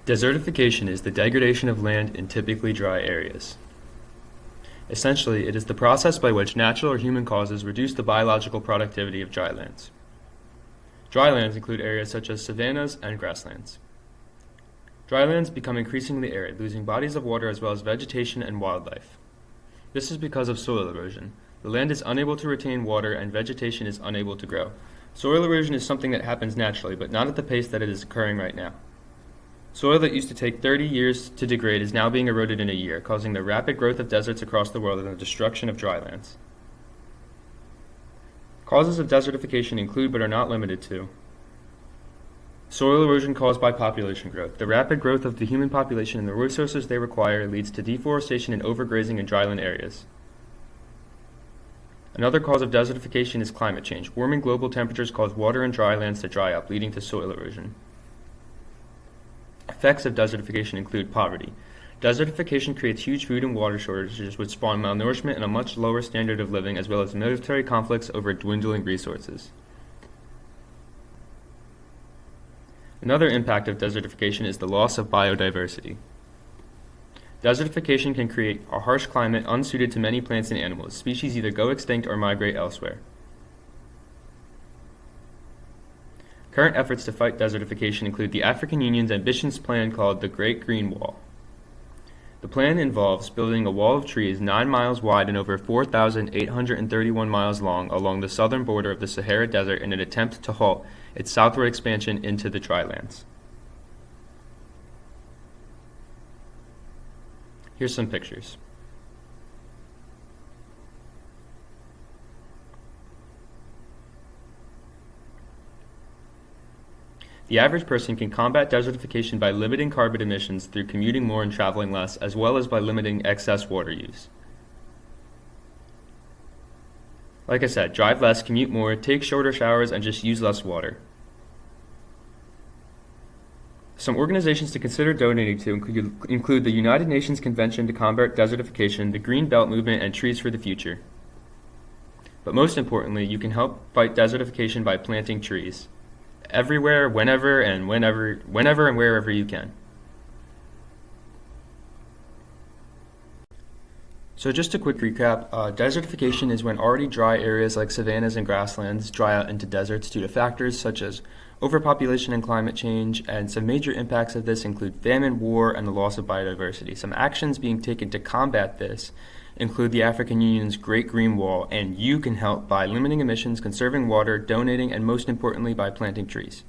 Desertification is the degradation of land in typically dry areas. Essentially, it is the process by which natural or human causes reduce the biological productivity of dry lands. Dry lands include areas such as savannas and grasslands. Dry lands become increasingly arid, losing bodies of water as well as vegetation and wildlife. This is because of soil erosion. The land is unable to retain water and vegetation is unable to grow. Soil erosion is something that happens naturally, but not at the pace that it is occurring right now. Soil that used to take 30 years to degrade is now being eroded in a year, causing the rapid growth of deserts across the world and the destruction of dry lands. Causes of desertification include but are not limited to soil erosion caused by population growth. The rapid growth of the human population and the resources they require leads to deforestation and overgrazing in dryland areas. Another cause of desertification is climate change. Warming global temperatures cause water in dry lands to dry up, leading to soil erosion. Effects of desertification include poverty. Desertification creates huge food and water shortages which spawn malnourishment and a much lower standard of living, as well as military conflicts over dwindling resources. Another impact of desertification is the loss of biodiversity. Desertification can create a harsh climate unsuited to many plants and animals. Species either go extinct or migrate elsewhere. Current efforts to fight desertification include the African Union's ambitious plan called the Great Green Wall. The plan involves building a wall of trees 9 miles wide and over 4,831 miles long along the southern border of the Sahara Desert in an attempt to halt its southward expansion into the drylands. Here's some pictures. The average person can combat desertification by limiting carbon emissions through commuting more and traveling less, as well as by limiting excess water use. Like I said, drive less, commute more, take shorter showers, and just use less water. Some organizations to consider donating to include the United Nations Convention to Combat Desertification, the Green Belt Movement, and Trees for the Future. But most importantly, you can help fight desertification by planting trees. Everywhere, whenever and wherever you can. So just a quick recap, desertification is when already dry areas like savannas and grasslands dry out into deserts due to factors such as overpopulation and climate change, and some major impacts of this include famine, war, and the loss of biodiversity. Some actions being taken to combat this include the African Union's Great Green Wall, and you can help by limiting emissions, conserving water, donating, and most importantly by planting trees.